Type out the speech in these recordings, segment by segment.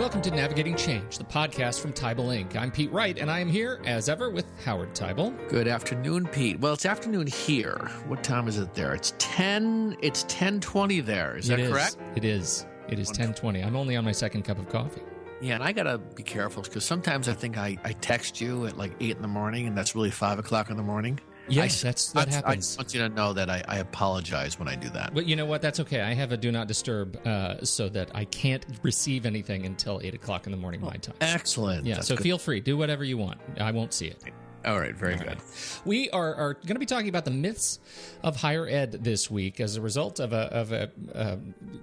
welcome to Navigating Change, the podcast from Tybal Inc. I'm Pete Wright, and I am here, as ever, with Howard Tybal. Good afternoon, Pete. Well, it's afternoon here. What time is it there? It's 10:20 there. Is that correct? It is. It is 10:20. I'm only on my second cup of coffee. Yeah, and I got to be careful because sometimes I think I text you at like 8 in the morning, and that's really 5 o'clock in the morning. Yes, that happens. I just want you to know that I apologize when I do that. But you know what? That's okay. I have a do not disturb so that I can't receive anything until 8 o'clock in the morning my time. Excellent. Yeah, That's so good. Feel free. Do whatever you want. I won't see it. All right, very good. Right. We are going to be talking about the myths of higher ed this week as a result of a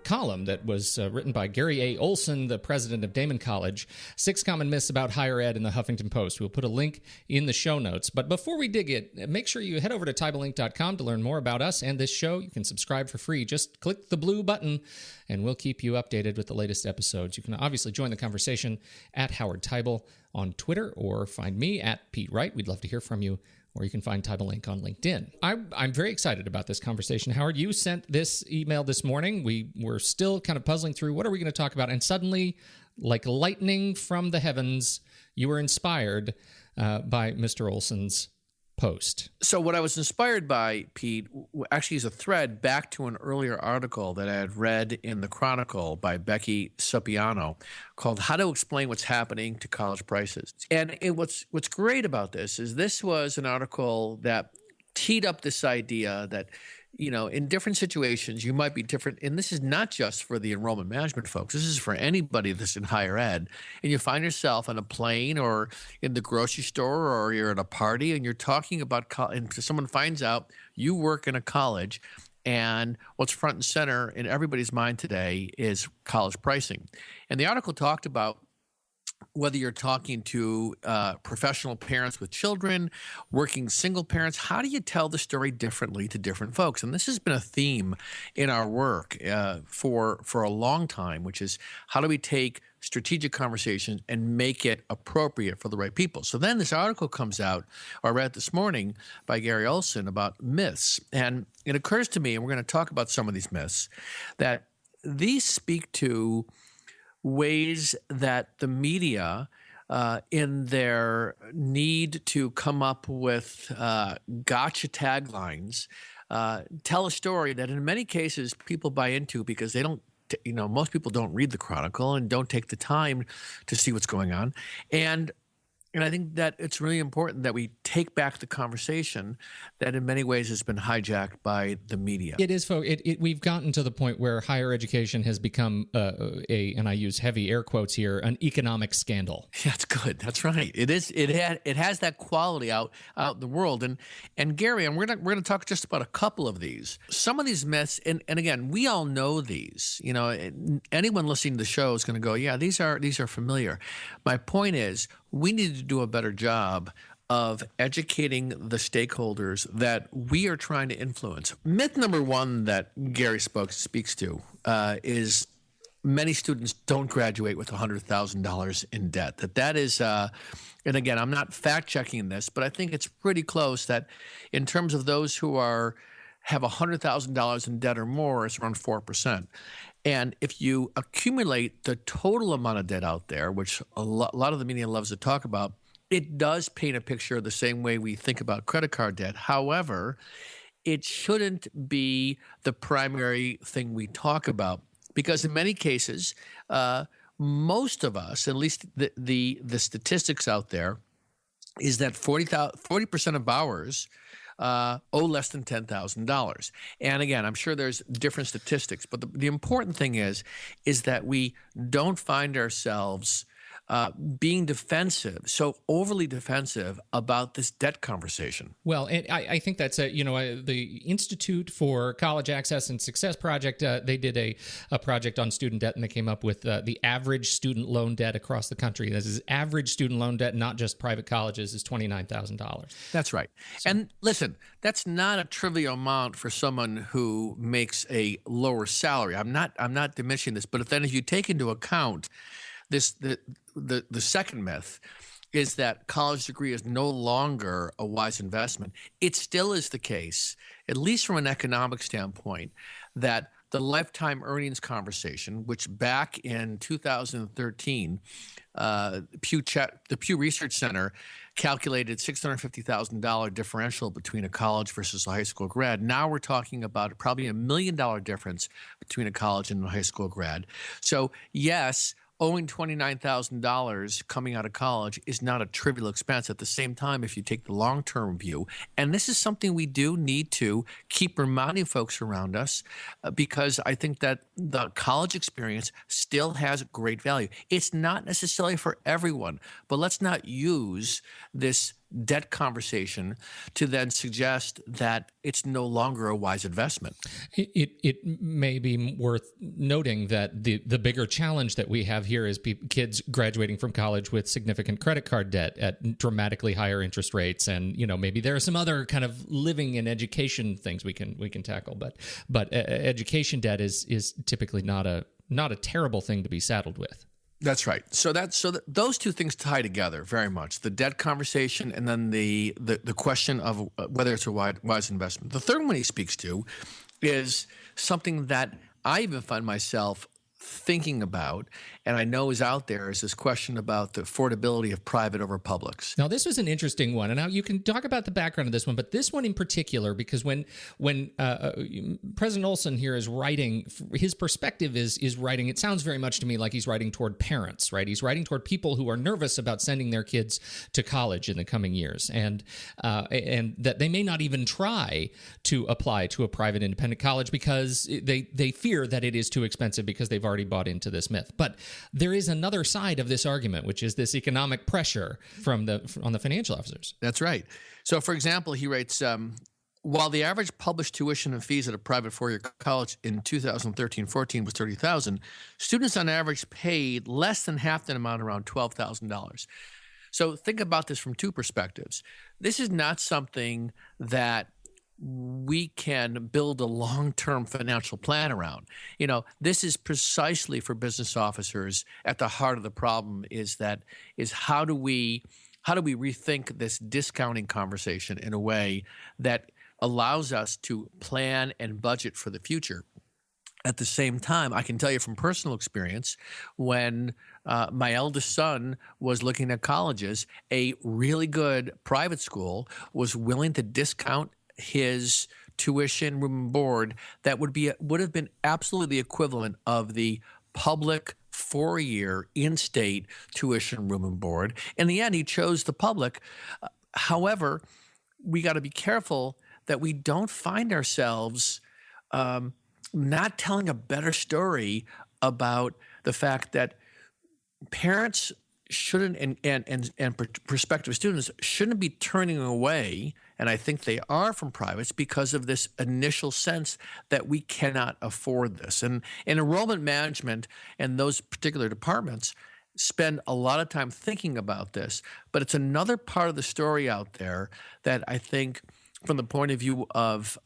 column that was written by Gary A. Olson, the president of Damon College, 6 Common Myths About Higher Ed in the Huffington Post. We'll put a link in the show notes. But before we dig it, make sure you head over to tybalinc.com to learn more about us and this show. You can subscribe for free. Just click the blue button, and we'll keep you updated with the latest episodes. You can obviously join the conversation at Howard Tybal on Twitter, or find me at Pete Wright. We'd love to hear from you. Or you can find Tybal Inc. on LinkedIn. I'm very excited about this conversation. Howard, you sent this email this morning. We were still kind of puzzling through what are we going to talk about, and suddenly, like lightning from the heavens, you were inspired by Mr. Olson's post. So what I was inspired by, Pete, actually is a thread back to an earlier article that I had read in the Chronicle by Becky Sopiano called How to Explain What's Happening to College Prices. And what's great about this is this was an article that teed up this idea that, you know, in different situations, you might be different. And this is not just for the enrollment management folks. This is for anybody that's in higher ed. And you find yourself on a plane or in the grocery store or you're at a party and you're talking about and someone finds out you work in a college, and what's front and center in everybody's mind today is college pricing. And the article talked about whether you're talking to professional parents with children, working single parents, how do you tell the story differently to different folks? And this has been a theme in our work for a long time, which is how do we take strategic conversations and make it appropriate for the right people? So then this article comes out, or I read this morning, by Gary Olson about myths. And it occurs to me, and we're going to talk about some of these myths, that these speak to ways that the media, in their need to come up with gotcha taglines, tell a story that in many cases people buy into because they don't, most people don't read the Chronicle and don't take the time to see what's going on. And I think that it's really important that we take back the conversation that in many ways has been hijacked by the media. It is, folks. We've gotten to the point where higher education has become and I use heavy air quotes here, an economic scandal. That's good. That's right. It is. It has that quality out in the world. And Gary, and we're gonna talk just about a couple of these. Some of these myths, and again, we all know these. You know, anyone listening to the show is going to go, yeah, these are familiar. My point is, we need to do a better job of educating the stakeholders that we are trying to influence. Myth number one that Gary speaks to is many students don't graduate with $100,000 in debt. That is, and again, I'm not fact-checking this, but I think it's pretty close that in terms of those who have $100,000 in debt or more, it's around 4%. And if you accumulate the total amount of debt out there, which a lot of the media loves to talk about, it does paint a picture the same way we think about credit card debt. However, it shouldn't be the primary thing we talk about because in many cases, most of us, at least the statistics out there, is that 40% of ours owe less than $10,000. And again, I'm sure there's different statistics, but the important thing is that we don't find ourselves being defensive, so overly defensive about this debt conversation. Well, and I think that's the Institute for College Access and Success Project. They did a project on student debt, and they came up with the average student loan debt across the country. This is average student loan debt, not just private colleges, is $29,000. That's right. So, and listen, that's not a trivial amount for someone who makes a lower salary. I'm not diminishing this, but if you take into account the second myth is that college degree is no longer a wise investment. It still is the case, at least from an economic standpoint, that the lifetime earnings conversation, which back in 2013, the Pew Research Center calculated $650,000 differential between a college versus a high school grad. Now we're talking about probably $1 million difference between a college and a high school grad. So yes, owing $29,000 coming out of college is not a trivial expense. At the same time, if you take the long-term view, and this is something we do need to keep reminding folks around us, because I think that the college experience still has great value. It's not necessarily for everyone, but let's not use this debt conversation to then suggest that it's no longer a wise investment. It may be worth noting that the bigger challenge that we have here is kids graduating from college with significant credit card debt at dramatically higher interest rates, and maybe there are some other kind of living and education things we can tackle, but education debt is typically not a terrible thing to be saddled with. That's right. So those two things tie together very much: the debt conversation, and then the question of whether it's a wise investment. The third one he speaks to is something that I even find myself thinking about, and I know is out there, is this question about the affordability of private over publics. Now, this was an interesting one, and now you can talk about the background of this one, but this one in particular, because when President Olson here is writing, his perspective is writing, it sounds very much to me like he's writing toward parents, right? He's writing toward people who are nervous about sending their kids to college in the coming years, and that they may not even try to apply to a private independent college because they fear that it is too expensive because they've already bought into this myth. But there is another side of this argument, which is this economic pressure on the financial officers. That's right. So, for example, he writes, while the average published tuition and fees at a private four-year college in 2013-14 was $30,000, students on average paid less than half that amount, around $12,000. So think about this from two perspectives. This is not something that we can build a long-term financial plan around. This is precisely for business officers at the heart of the problem, is how do we rethink this discounting conversation in a way that allows us to plan and budget for the future. At the same time, I can tell you from personal experience, when my eldest son was looking at colleges, a really good private school was willing to discount his tuition, room and board that would have been absolutely the equivalent of the public four-year in-state tuition, room and board. In the end, he chose the public. However, we got to be careful that we don't find ourselves not telling a better story about the fact that parents shouldn't and prospective students shouldn't be turning away, and I think they are, from privates because of this initial sense that we cannot afford this. And enrollment management and those particular departments spend a lot of time thinking about this, but it's another part of the story out there that I think, from the point of view of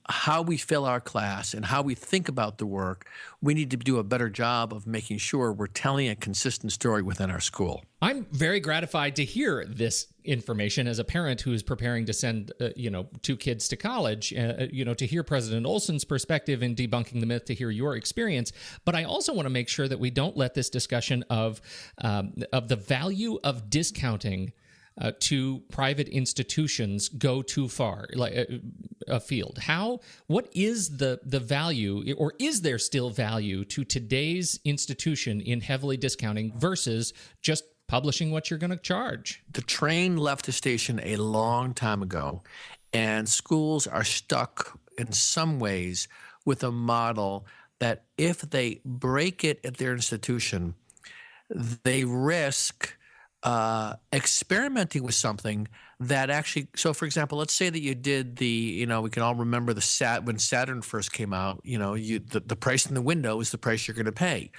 how we fill our class and how we think about the work, we need to do a better job of making sure we're telling a consistent story within our school. I'm very gratified to hear this information as a parent who is preparing to send, two kids to college, to hear President Olson's perspective in debunking the myth, to hear your experience. But I also want to make sure that we don't let this discussion of the value of discounting to private institutions go too far, like afield. What is the value, or is there still value to today's institution in heavily discounting versus just publishing what you're going to charge? The train left the station a long time ago, and schools are stuck in some ways with a model that if they break it at their institution, they risk experimenting with something that actually, so for example, let's say that you did we can all remember when Saturn first came out, the price in the window is the price you're going to pay.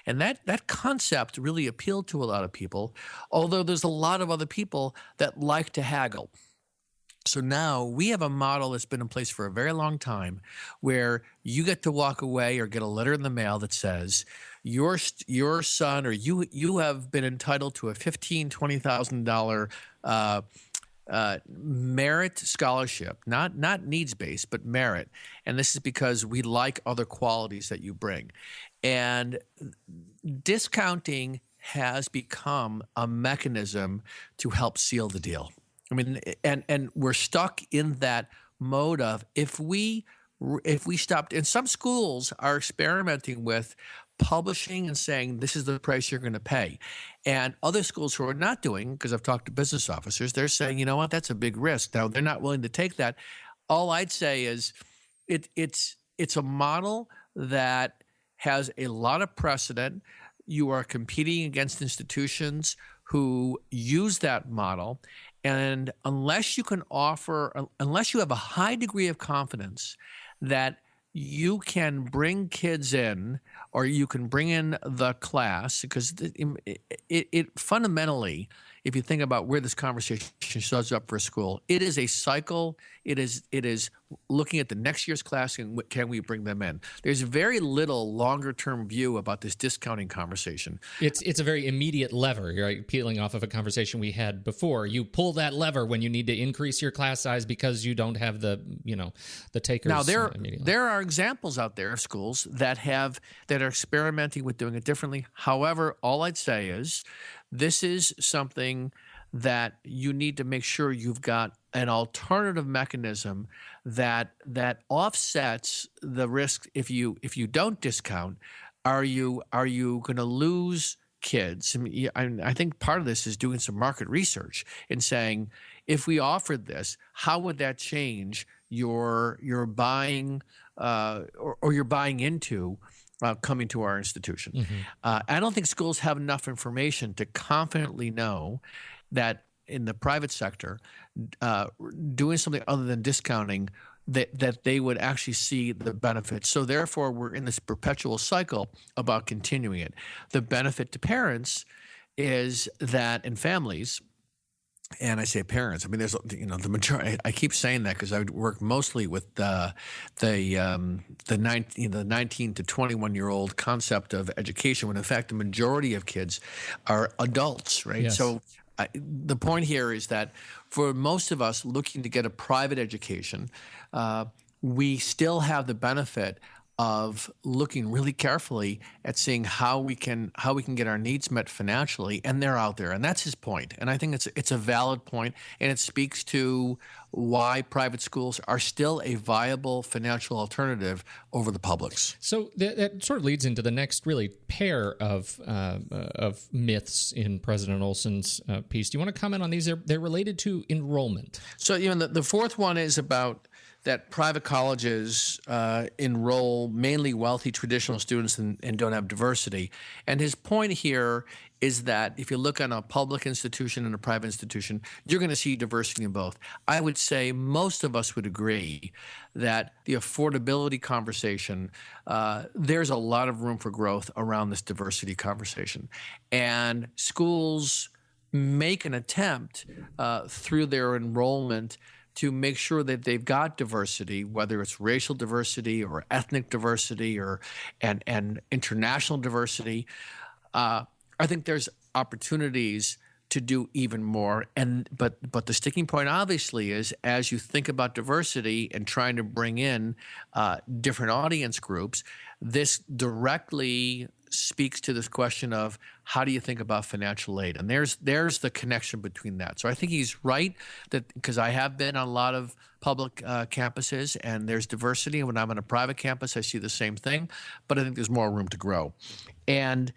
And that concept really appealed to a lot of people, although there's a lot of other people that like to haggle. So now we have a model that's been in place for a very long time where you get to walk away or get a letter in the mail that says your son or you have been entitled to a $15,000, $20,000 merit scholarship, not needs based, but merit. And this is because we like other qualities that you bring. And discounting has become a mechanism to help seal the deal. I mean, and we're stuck in that mode of if we stopped, and some schools are experimenting with publishing and saying this is the price you're going to pay, and other schools who are not doing, because I've talked to business officers, they're saying, you know what, that's a big risk. Now they're not willing to take that. All I'd say is it's a model that has a lot of precedent. You are competing against institutions who use that model. And unless you have a high degree of confidence that you can bring kids in, or you can bring in the class, because it fundamentally, if you think about where this conversation shows up for a school, it is a cycle. It is looking at the next year's class and can we bring them in. There's very little longer term view about this discounting conversation. It's a very immediate lever, right? Peeling off of a conversation we had before. You pull that lever when you need to increase your class size because you don't have the takers. Now there are examples out there of schools that are experimenting with doing it differently. However, all I'd say is this is something that you need to make sure you've got an alternative mechanism that offsets the risk. If you don't discount, are you going to lose kids? I think part of this is doing some market research and saying, if we offered this, how would that change your buying or your buying into coming to our institution? Mm-hmm. I don't think schools have enough information to confidently know that in the private sector, doing something other than discounting, that they would actually see the benefits. So therefore, we're in this perpetual cycle about continuing it. The benefit to parents is that, in families, and I say parents, I mean, there's the majority. I keep saying that because I work mostly with the 19 to 21-year-old concept of education, when in fact the majority of kids are adults, right? Yes. So the point here is that for most of us looking to get a private education, we still have the benefit of looking really carefully at seeing how we can get our needs met financially, and they're out there, and that's his point. And I think it's a valid point, and it speaks to why private schools are still a viable financial alternative over the publics. So that sort of leads into the next really pair of myths in President Olson's piece. Do you want to comment on these? They're related to enrollment. So the fourth one is about that private colleges enroll mainly wealthy traditional students and don't have diversity. And his point here is that if you look on a public institution and a private institution, you're going to see diversity in both. I would say most of us would agree that the affordability conversation, there's a lot of room for growth around this diversity conversation. And schools make an attempt through their enrollment to make sure that they've got diversity, whether it's racial diversity or ethnic diversity and international diversity. I think there's opportunities to do even more. But the sticking point obviously is, as you think about diversity and trying to bring in different audience groups, this directly speaks to this question of how do you think about financial aid? And there's the connection between that. So I think he's right, that because I have been on a lot of public campuses and there's diversity. And when I'm on a private campus, I see the same thing, but I think there's more room to grow. And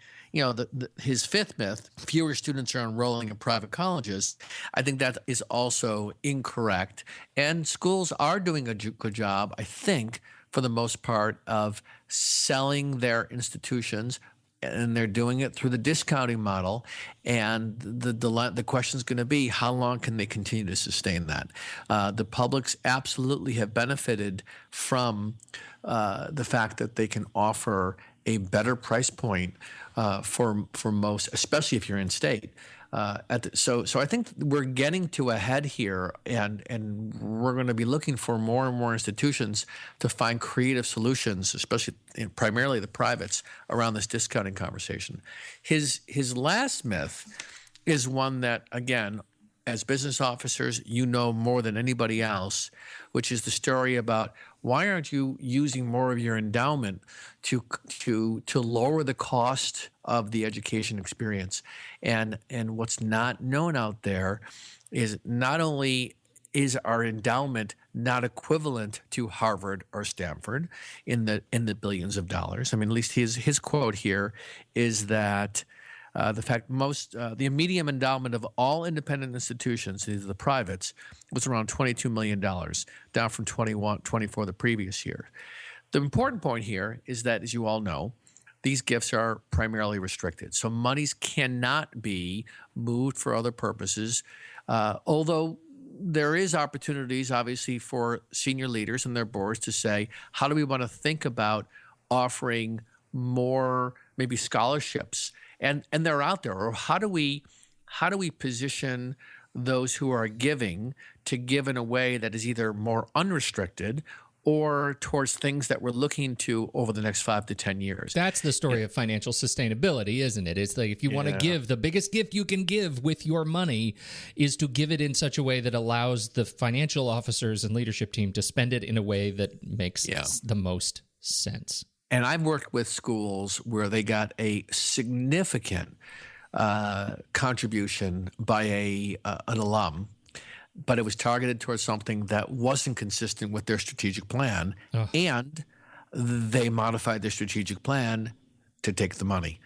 his fifth myth, fewer students are enrolling in private colleges, I think that is also incorrect. And schools are doing a good job, I think, for the most part, of selling their institutions, and they're doing it through the discounting model. And the question is going to be, how long can they continue to sustain that? The publics absolutely have benefited from the fact that they can offer a better price point for most, especially if you're in state. So I think we're getting to a head here, and we're going to be looking for more and more institutions to find creative solutions, especially primarily the privates, around this discounting conversation. His last myth is one that, again, as business officers, you know more than anybody else, which is the story about why aren't you using more of your endowment to lower the cost of the education experience? And what's not known out there is not only is our endowment not equivalent to Harvard or Stanford in the billions of dollars. I mean, at least his quote here is that the fact the median endowment of all independent institutions, these are the privates, was around $22 million, down from 24 the previous year. The important point here is that, as you all know, these gifts are primarily restricted. So monies cannot be moved for other purposes, although there is opportunities, obviously, for senior leaders and their boards to say, how do we want to think about offering more maybe scholarships? And they're out there. Or how do we position those who are giving to give in a way that is either more unrestricted or towards things that we're looking to over the next 5 to 10 years? That's the story of financial sustainability, isn't it? It's like if you want to give, the biggest gift you can give with your money is to give it in such a way that allows the financial officers and leadership team to spend it in a way that makes the most sense. And I've worked with schools where they got a significant contribution by an alum, but it was targeted towards something that wasn't consistent with their strategic plan, and they modified their strategic plan to take the money.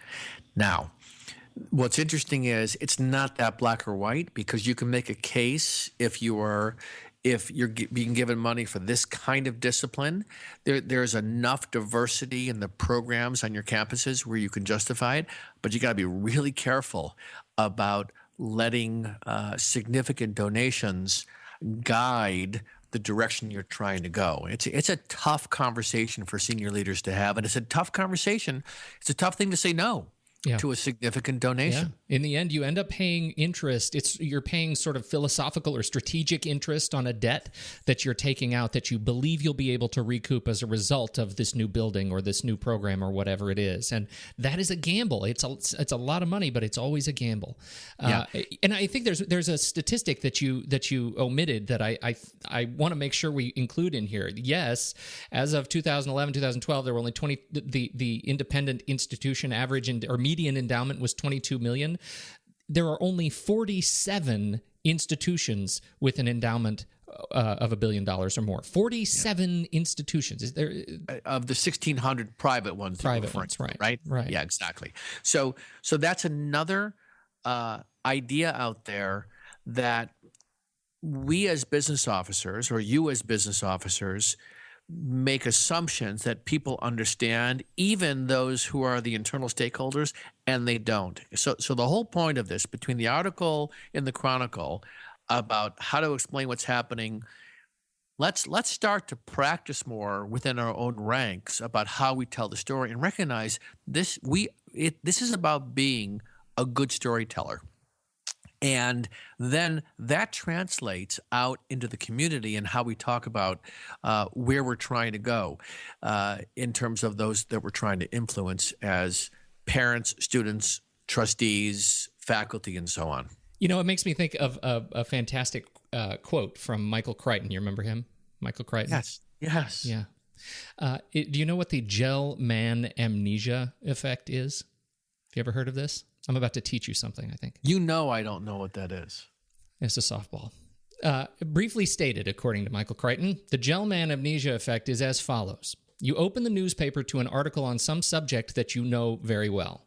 Now, what's interesting is it's not that black or white, because you can make a case if you're being given money for this kind of discipline, there's enough diversity in the programs on your campuses where you can justify it, but you got to be really careful about letting significant donations guide the direction you're trying to go. It's a tough conversation for senior leaders to have, and it's a tough conversation. It's a tough thing to say no to a significant donation. Yeah. In the end, you end up paying interest. You're paying sort of philosophical or strategic interest on a debt that you're taking out that you believe you'll be able to recoup as a result of this new building or this new program or whatever it is. And that is a gamble. It's a lot of money, but it's always a gamble. And I think there's a statistic that you omitted that I want to make sure we include in here. Yes, as of 2011, 2012, there were only 20. The independent institution average or median endowment was $22 million. There are only 47 institutions with an endowment of $1 billion or more. 47 institutions. Is there of the 1,600 private ones? Private ones, right? Right. Yeah, exactly. So that's another idea out there that we as business officers, or you as business officers, make assumptions that people understand, even those who are the internal stakeholders, and they don't. So the whole point of this, between the article in the Chronicle about how to explain what's happening, let's start to practice more within our own ranks about how we tell the story and recognize this. This is about being a good storyteller. And then that translates out into the community and how we talk about where we're trying to go in terms of those that we're trying to influence as parents, students, trustees, faculty, and so on. You know, it makes me think of a fantastic quote from Michael Crichton. You remember him? Michael Crichton? Yes. Yeah. Do you know what the gel-man amnesia effect is? Have you ever heard of this? I'm about to teach you something, I think. You know I don't know what that is. It's a softball. Briefly stated, according to Michael Crichton, the gel-man amnesia effect is as follows. You open the newspaper to an article on some subject that you know very well.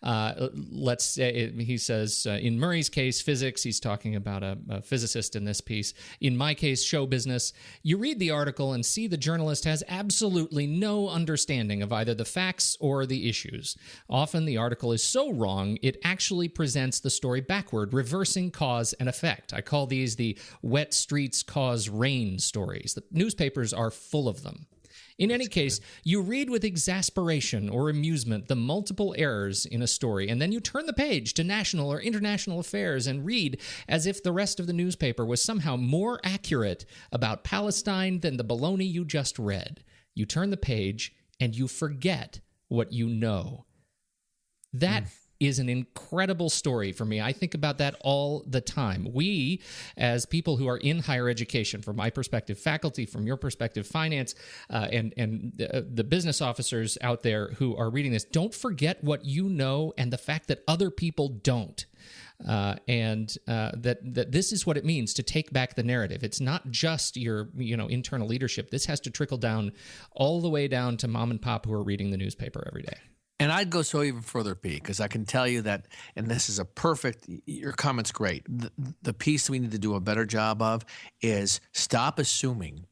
Let's say, he says, in Murray's case, physics. He's talking about a physicist in this piece. In my case, show business. You read the article and see the journalist has absolutely no understanding of either the facts or the issues. Often the article is so wrong, it actually presents the story backward, reversing cause and effect. I call these the wet streets cause rain stories. The newspapers are full of them. In any case, you read with exasperation or amusement the multiple errors in a story, and then you turn the page to national or international affairs and read as if the rest of the newspaper was somehow more accurate about Palestine than the baloney you just read. You turn the page and you forget what you know. That is an incredible story for me. I think about that all the time. We, as people who are in higher education, from my perspective, faculty, from your perspective, finance, and the business officers out there who are reading this, don't forget what you know and the fact that other people don't. That this is what it means to take back the narrative. It's not just your internal leadership. This has to trickle down all the way down to mom and pop who are reading the newspaper every day. And I'd go so even further, Pete, because I can tell you that, and this is your comment's great. The piece we need to do a better job of is stop assuming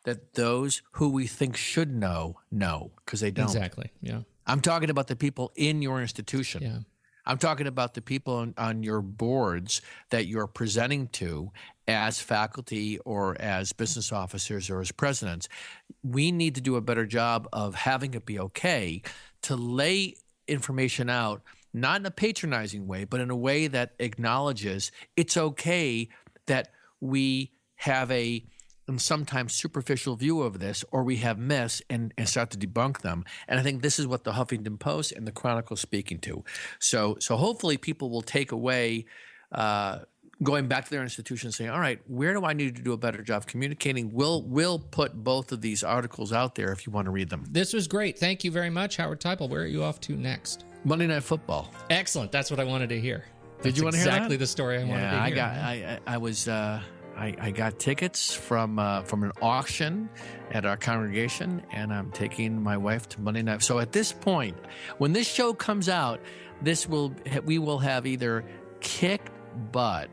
that those who we think should know, because they don't. Exactly, yeah. I'm talking about the people in your institution. Yeah. I'm talking about the people on your boards that you're presenting to as faculty or as business officers or as presidents. We need to do a better job of having it be okay to lay information out, not in a patronizing way, but in a way that acknowledges it's okay that we have a sometimes superficial view of this, or we have myths and start to debunk them. And I think this is what the Huffington Post and the Chronicle is speaking to. So hopefully people will take away going back to their institution and saying, all right, where do I need to do a better job communicating? We'll put both of these articles out there if you want to read them. This was great. Thank you very much, Howard Teipel. Where are you off to next? Monday Night Football. Excellent. That's what I wanted to hear. Did you want to hear that? Exactly the story I wanted to hear. I got tickets from an auction at our congregation, and I'm taking my wife to Monday Night. So at this point, when this show comes out, we will have either kicked butt,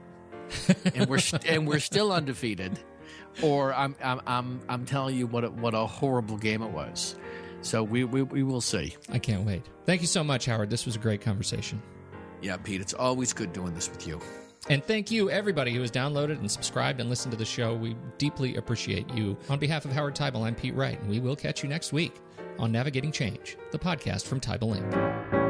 and we're still undefeated, or I'm telling you what a horrible game it was. So we will see. I can't wait. Thank you so much, Howard. This was a great conversation. Yeah, Pete, it's always good doing this with you. And thank you, everybody who has downloaded and subscribed and listened to the show. We deeply appreciate you. On behalf of Howard Teipel, I'm Pete Wright, and we will catch you next week on Navigating Change, the podcast from Teipel Inc.